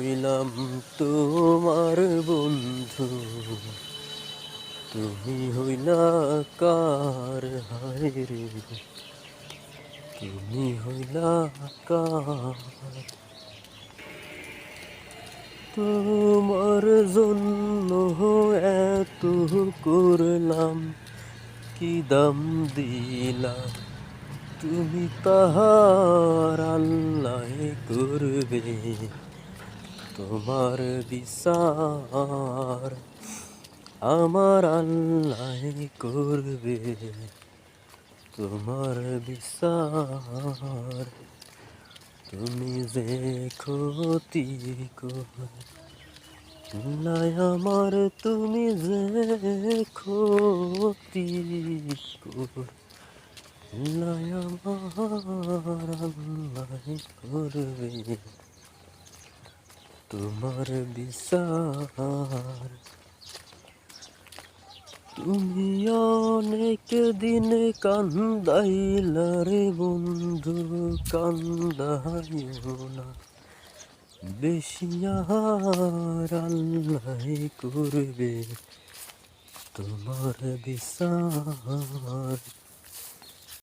হইলাম তোমার বন্ধু, তুমি হইলা কার হায় রে, তুমি হইলা কার। তোমার জন্য এত করলাম, কি দাম দিলাম, তুমি তাহার আল্লাহ করবে তোমার বিচার, আমার আল্লাহ করবে তোমার বিচার। তুমি যে ক্ষতি করলাই আমার, তুমি যে ক্ষতি করলাই আমার, আল্লাহ করবে তোমার বিচার। তুমি অনেক দিন কান্দাইলা রে বন্ধু, কান্দাইও না বেশি, আর আল্লাহ করবে তোমার বিচার।